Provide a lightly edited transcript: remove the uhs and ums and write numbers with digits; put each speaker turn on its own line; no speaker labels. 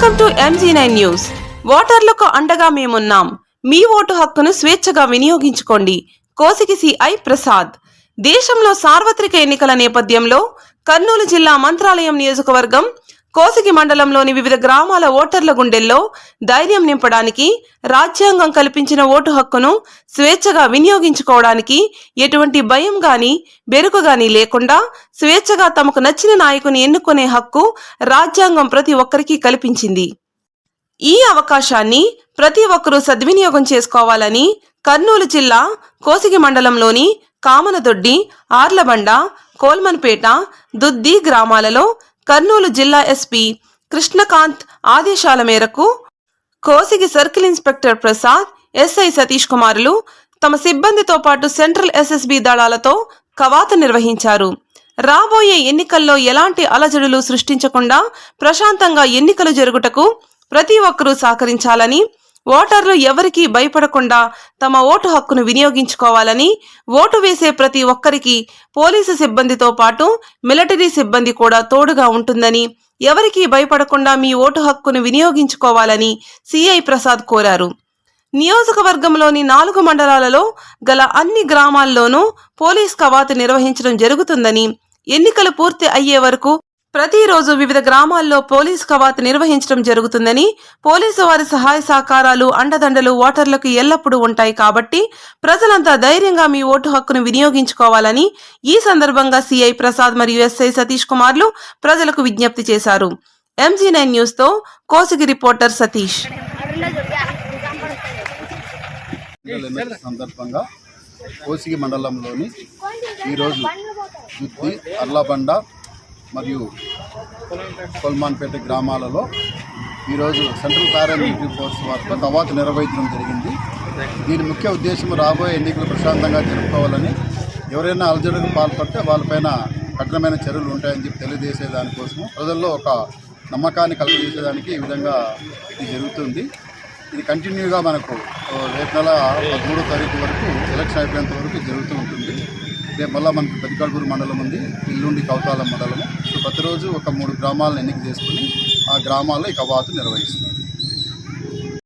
Welcome to MG9 news. ఓటర్లకు అండగా మేమున్నాం. మీ ఓటు హక్కును స్వేచ్ఛగా వినియోగించుకోండి. కోసిగి సిఐ ప్రసాద్. దేశంలో సార్వత్రిక ఎన్నికల నేపథ్యంలో కర్నూలు జిల్లా మంత్రాలయం నియోజకవర్గం కోసిగి మండలంలోని వివిధ గ్రామాల ఓటర్ల గుండెల్లో ధైర్యం నింపడానికి, రాజ్యాంగం కల్పించిన ఓటు హక్కును స్వేచ్ఛగా వినియోగించుకోవడానికి ఎటువంటి భయం గాని బెరుకు గాని లేకుండా స్వేచ్ఛగా తమకు నచ్చిన నాయకుని ఎన్నుకునే హక్కు రాజ్యాంగం ప్రతి ఒక్కరికి కల్పించింది. ఈ అవకాశాన్ని ప్రతి ఒక్కరూ సద్వినియోగం చేసుకోవాలని కర్నూలు జిల్లా కోసిగి మండలంలోని కామనదొడ్డి, ఆర్లబండ, కోల్మన్పేట, దుద్ది గ్రామాలలో కర్నూలు జిల్లా ఎస్పీ కృష్ణకాంత్ ఆదేశాల మేరకు Kosigi circle inspector Prasad, SI Satish కుమారులు తమ సిబ్బందితో పాటు సెంట్రల్ SSB దళాలతో కవాతు నిర్వహించారు. రాబోయే ఎన్నికల్లో ఎలాంటి అలజడులు సృష్టించకుండా ప్రశాంతంగా ఎన్నికలు జరుగుటకు ప్రతి ఒక్కరూ సహకరించాలని, ఓటర్లు ఎవరికీ భయపడకుండా తమ ఓటు హక్కును వినియోగించుకోవాలని, ఓటు వేసే ప్రతి ఒక్కరికి పోలీసు సిబ్బందితో పాటు మిలిటరీ సిబ్బంది కూడా తోడుగా ఉంటుందని, ఎవరికీ భయపడకుండా మీ ఓటు హక్కును వినియోగించుకోవాలని సిఐ ప్రసాద్ కోరారు. నియోజకవర్గంలోని 4 మండలాలలో గల అన్ని గ్రామాల్లోనూ పోలీస్ కవాతు నిర్వహించడం జరుగుతుందని, ఎన్నికలు పూర్తి అయ్యే వరకు ప్రతిరోజు వివిధ గ్రామాల్లో పోలీస్ కవాతు నిర్వహించడం జరుగుతుందని, పోలీసు వారి సహాయ సహకారాలు, అండదండలు ఓటర్లకు ఎల్లప్పుడూ ఉంటాయి కాబట్టి ప్రజలంతా ధైర్యంగా మీ ఓటు హక్కును వినియోగించుకోవాలని ఈ సందర్భంగా సిఐ ప్రసాద్ మరియు ఎస్ఐ సతీష్ కుమార్లు ప్రజలకు విజ్ఞప్తి చేశారు. MG9 న్యూస్ తో కోసిగి రిపోర్టర్ సతీష్.
సందర్భంగా కోసిగి మండలంలోని ఈరోజు దుద్ది, అర్లబండ మరియు కొల్మాన్పేట గ్రామాలలో ఈరోజు సెంట్రల్ పారామిలిటరీ ఫోర్స్ వారితో కవాతు నిర్వహించడం జరిగింది. దీని ముఖ్య ఉద్దేశం రాబోయే ఎన్నికలు ప్రశాంతంగా జరుపుకోవాలని, ఎవరైనా అలజడులకు పాల్పడితే వాళ్ళపైన కఠినమైన చర్యలు ఉంటాయని చెప్పి తెలియజేసే దానికోసం ప్రజల్లో ఒక నమ్మకాన్ని కలుగజేసేదానికి ఈ విధంగా ఇది జరుగుతుంది. ఇది కంటిన్యూగా మనకు రేపు నెల 13వ తారీఖు వరకు ఎలక్షన్ అయిపోయేంత వరకు జరుగుతూ ఉంటుంది. రేపు మళ్ళీ మనకు పెద్దకడుగురు మండలం ఉంది, ఇల్లుండి కౌతాల మండలము. సో ప్రతిరోజు ఒక 3 గ్రామాలను ఎన్నిక చేసుకుని ఆ గ్రామాల్లో ఈ కవాతు నిర్వహిస్తుంది.